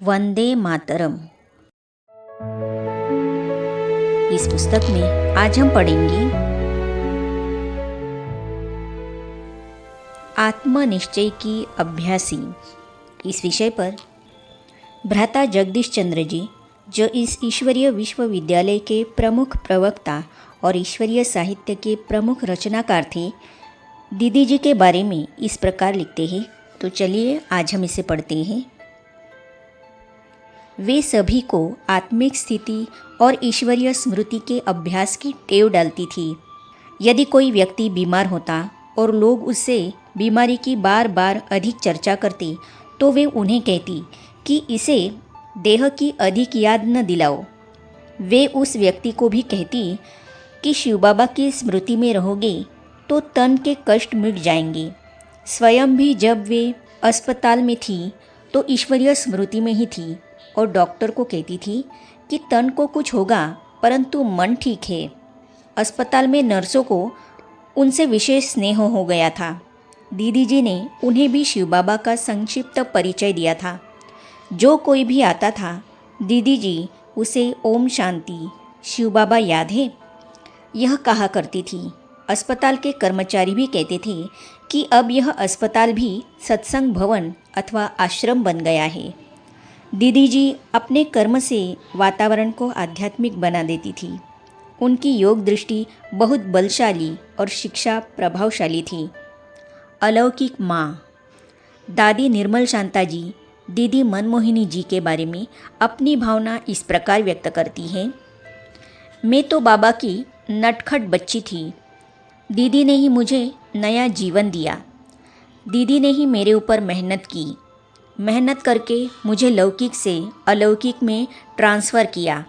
वंदे मातरम। इस पुस्तक में आज हम पढ़ेंगे आत्मनिश्चय की अभ्यासी। इस विषय पर भ्राता जगदीश चंद्र जी, जो इस ईश्वरीय विश्वविद्यालय के प्रमुख प्रवक्ता और ईश्वरीय साहित्य के प्रमुख रचनाकार थे, दीदी जी के बारे में इस प्रकार लिखते हैं। तो चलिए आज हम इसे पढ़ते हैं। वे सभी को आत्मिक स्थिति और ईश्वरीय स्मृति के अभ्यास की टेव डालती थी। यदि कोई व्यक्ति बीमार होता और लोग उससे बीमारी की बार बार अधिक चर्चा करते, तो वे उन्हें कहती कि इसे देह की अधिक याद न दिलाओ। वे उस व्यक्ति को भी कहती कि शिव बाबा की स्मृति में रहोगे तो तन के कष्ट मिट जाएंगे। स्वयं भी जब वे अस्पताल में थी तो ईश्वरीय स्मृति में ही थी और डॉक्टर को कहती थी कि तन को कुछ होगा परंतु मन ठीक है। अस्पताल में नर्सों को उनसे विशेष स्नेह हो गया था। दीदी जी ने उन्हें भी शिव बाबा का संक्षिप्त परिचय दिया था। जो कोई भी आता था, दीदी जी उसे ओम शांति, शिव बाबा याद है, यह कहा करती थी। अस्पताल के कर्मचारी भी कहते थे कि अब यह अस्पताल भी सत्संग भवन अथवा आश्रम बन गया है। दीदी जी अपने कर्म से वातावरण को आध्यात्मिक बना देती थी। उनकी योग दृष्टि बहुत बलशाली और शिक्षा प्रभावशाली थी। अलौकिक माँ दादी निर्मल शांता जी दीदी मनमोहिनी जी के बारे में अपनी भावना इस प्रकार व्यक्त करती हैं। मैं तो बाबा की नटखट बच्ची थी। दीदी ने ही मुझे नया जीवन दिया। दीदी ने ही मेरे ऊपर मेहनत की। मेहनत करके मुझे लौकिक से अलौकिक में ट्रांसफ़र किया।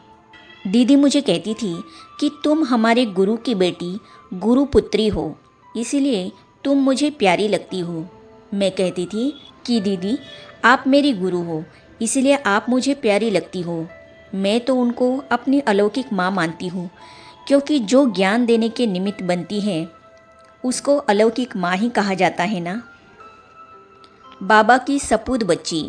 दीदी मुझे कहती थी कि तुम हमारे गुरु की बेटी, गुरु पुत्री हो, इसीलिए तुम मुझे प्यारी लगती हो। मैं कहती थी कि दीदी आप मेरी गुरु हो, इसलिए आप मुझे प्यारी लगती हो। मैं तो उनको अपनी अलौकिक माँ मानती हूँ, क्योंकि जो ज्ञान देने के निमित्त बनती है उसको अलौकिक माँ ही कहा जाता है ना। बाबा की सपूत बच्ची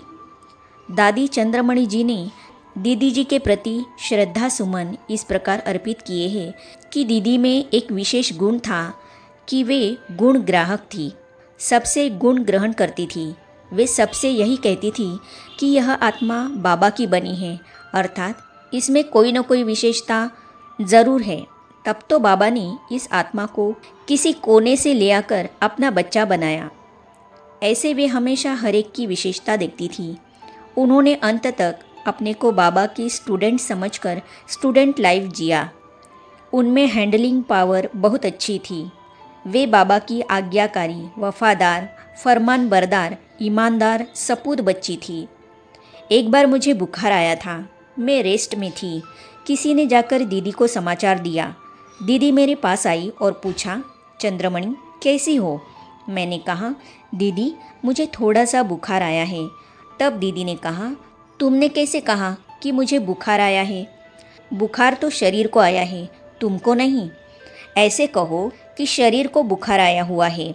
दादी चंद्रमणि जी ने दीदी जी के प्रति श्रद्धा सुमन इस प्रकार अर्पित किए हैं कि दीदी में एक विशेष गुण था कि वे गुण ग्राहक थी, सबसे गुण ग्रहण करती थी। वे सबसे यही कहती थी कि यह आत्मा बाबा की बनी है, अर्थात इसमें कोई न कोई विशेषता ज़रूर है। तब तो बाबा ने इस आत्मा को किसी कोने से ले आकर अपना बच्चा बनाया। ऐसे वे हमेशा हर एक की विशेषता देखती थी। उन्होंने अंत तक अपने को बाबा की स्टूडेंट समझकर स्टूडेंट लाइफ जिया। उनमें हैंडलिंग पावर बहुत अच्छी थी। वे बाबा की आज्ञाकारी, वफादार, फरमानबरदार, ईमानदार सपूत बच्ची थी। एक बार मुझे बुखार आया था। मैं रेस्ट में थी। किसी ने जाकर दीदी को समाचार दिया। दीदी मेरे पास आई और पूछा, चंद्रमणि कैसी हो? मैंने कहा, दीदी मुझे थोड़ा सा बुखार आया है। तब दीदी ने कहा, तुमने कैसे कहा कि मुझे बुखार आया है? बुखार तो शरीर को आया है, तुमको नहीं। ऐसे कहो कि शरीर को बुखार आया हुआ है,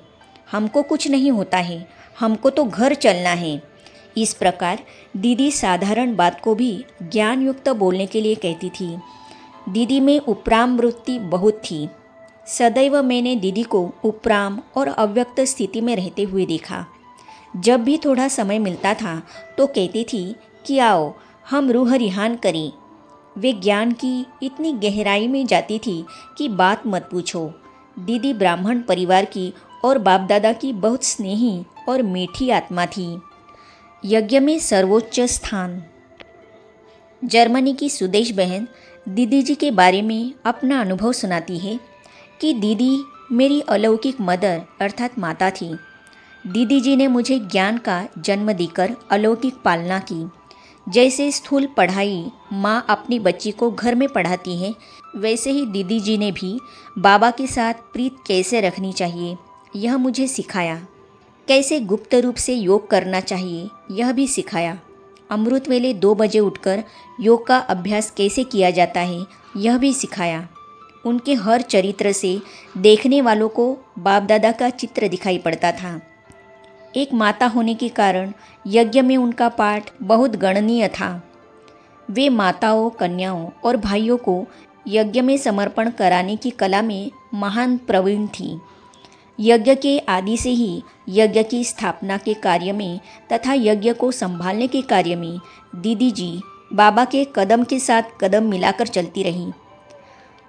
हमको कुछ नहीं होता है, हमको तो घर चलना है। इस प्रकार दीदी साधारण बात को भी ज्ञान युक्त बोलने के लिए कहती थी। दीदी में उपराम वृत्ति बहुत थी। सदैव मैंने दीदी को उपराम और अव्यक्त स्थिति में रहते हुए देखा। जब भी थोड़ा समय मिलता था तो कहती थी कि आओ हम रूह रिहान करें। वे ज्ञान की इतनी गहराई में जाती थी कि बात मत पूछो। दीदी ब्राह्मण परिवार की और बाप दादा की बहुत स्नेही और मीठी आत्मा थी। यज्ञ में सर्वोच्च स्थान। जर्मनी की सुदेश बहन दीदी जी के बारे में अपना अनुभव सुनाती है कि दीदी मेरी अलौकिक मदर अर्थात माता थी। दीदी जी ने मुझे ज्ञान का जन्म देकर अलौकिक पालना की। जैसे स्थूल पढ़ाई माँ अपनी बच्ची को घर में पढ़ाती है, वैसे ही दीदी जी ने भी बाबा के साथ प्रीत कैसे रखनी चाहिए यह मुझे सिखाया। कैसे गुप्त रूप से योग करना चाहिए यह भी सिखाया। अमृत वेले 2 बजे उठकर योग का अभ्यास कैसे किया जाता है यह भी सिखाया। उनके हर चरित्र से देखने वालों को बाप दादा का चित्र दिखाई पड़ता था। एक माता होने के कारण यज्ञ में उनका पाठ बहुत गणनीय था। वे माताओं, कन्याओं और भाइयों को यज्ञ में समर्पण कराने की कला में महान प्रवीण थी। यज्ञ के आदि से ही यज्ञ की स्थापना के कार्य में तथा यज्ञ को संभालने के कार्य में दीदी जी बाबा के कदम के साथ कदम मिलाकर चलती रहीं।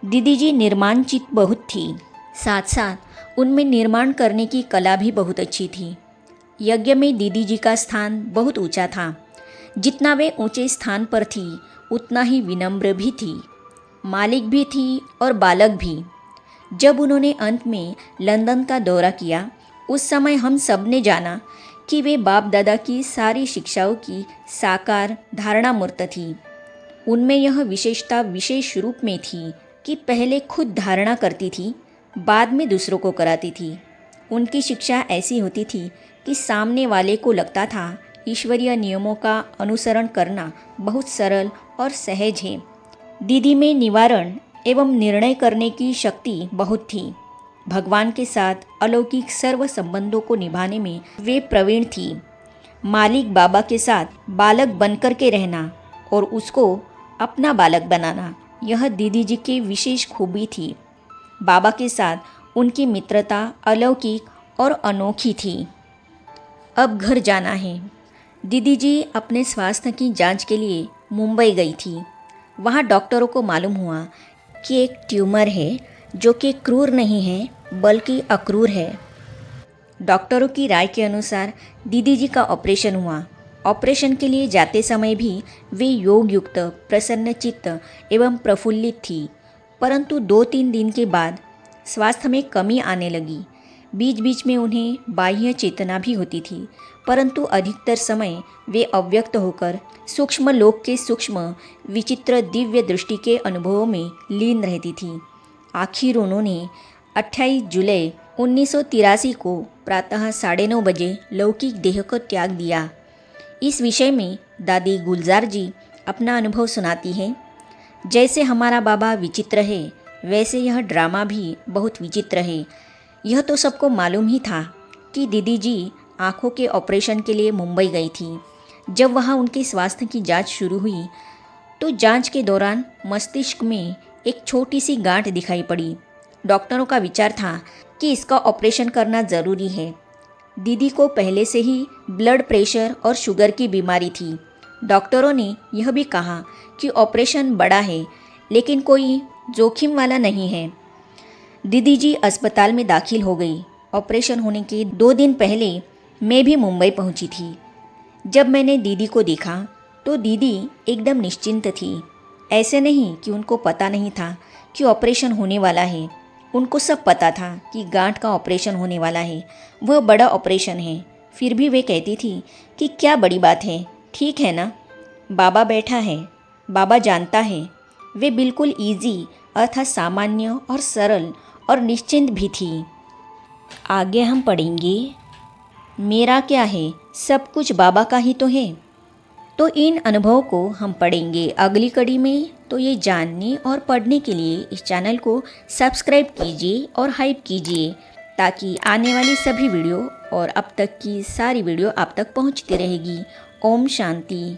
दीदी जी निर्माणचित बहुत थी, साथ साथ उनमें निर्माण करने की कला भी बहुत अच्छी थी। यज्ञ में दीदी जी का स्थान बहुत ऊंचा था। जितना वे ऊंचे स्थान पर थी उतना ही विनम्र भी थी, मालिक भी थी और बालक भी। जब उन्होंने अंत में लंदन का दौरा किया उस समय हम सब ने जाना कि वे बाप दादा की सारी शिक्षाओं की साकार धारणा मूर्त थी। उनमें यह विशेषता विशेष रूप में थी कि पहले खुद धारणा करती थी, बाद में दूसरों को कराती थी। उनकी शिक्षा ऐसी होती थी कि सामने वाले को लगता था ईश्वरीय नियमों का अनुसरण करना बहुत सरल और सहज है। दीदी में निवारण एवं निर्णय करने की शक्ति बहुत थी। भगवान के साथ अलौकिक सर्व संबंधों को निभाने में वे प्रवीण थी। मालिक बाबा के साथ बालक बनकर के रहना और उसको अपना बालक बनाना, यह दीदी जी की विशेष खूबी थी। बाबा के साथ उनकी मित्रता अलौकिक और अनोखी थी। अब घर जाना है। दीदी जी अपने स्वास्थ्य की जांच के लिए मुंबई गई थी। वहाँ डॉक्टरों को मालूम हुआ कि एक ट्यूमर है जो कि क्रूर नहीं है बल्कि अक्रूर है। डॉक्टरों की राय के अनुसार दीदी जी का ऑपरेशन हुआ। ऑपरेशन के लिए जाते समय भी वे योग युक्त, प्रसन्नचित्त एवं प्रफुल्लित थी। परंतु 2-3 दिन के बाद स्वास्थ्य में कमी आने लगी। बीच बीच में उन्हें बाह्य चेतना भी होती थी, परंतु अधिकतर समय वे अव्यक्त होकर सूक्ष्म लोक के सूक्ष्म विचित्र दिव्य दृष्टि के अनुभवों में लीन रहती थी। आखिर उन्होंने 28 जुलाई 1983 को प्रातः 9:30 बजे लौकिक देह को त्याग दिया। इस विषय में दादी गुलजार जी अपना अनुभव सुनाती हैं। जैसे हमारा बाबा विचित्र है, वैसे यह ड्रामा भी बहुत विचित्र है। यह तो सबको मालूम ही था कि दीदी जी आँखों के ऑपरेशन के लिए मुंबई गई थी। जब वहाँ उनके स्वास्थ्य की जांच शुरू हुई तो जांच के दौरान मस्तिष्क में एक छोटी सी गांठ दिखाई पड़ी। डॉक्टरों का विचार था कि इसका ऑपरेशन करना ज़रूरी है। दीदी को पहले से ही ब्लड प्रेशर और शुगर की बीमारी थी। डॉक्टरों ने यह भी कहा कि ऑपरेशन बड़ा है लेकिन कोई जोखिम वाला नहीं है। दीदी जी अस्पताल में दाखिल हो गई। ऑपरेशन होने के 2 दिन पहले मैं भी मुंबई पहुंची थी। जब मैंने दीदी को देखा तो दीदी एकदम निश्चिंत थी। ऐसे नहीं कि उनको पता नहीं था कि ऑपरेशन होने वाला है। उनको सब पता था कि गांठ का ऑपरेशन होने वाला है, वह बड़ा ऑपरेशन है। फिर भी वे कहती थी कि क्या बड़ी बात है, ठीक है ना, बाबा बैठा है, बाबा जानता है। वे बिल्कुल ईजी अर्थात सामान्य और सरल और निश्चिंत भी थी। आगे हम पढ़ेंगे मेरा क्या है, सब कुछ बाबा का ही तो है। तो इन अनुभवों को हम पढ़ेंगे अगली कड़ी में। तो ये जानने और पढ़ने के लिए इस चैनल को सब्सक्राइब कीजिए और हाइप कीजिए ताकि आने वाली सभी वीडियो और अब तक की सारी वीडियो आप तक पहुंचती रहेगी। ओम शांति।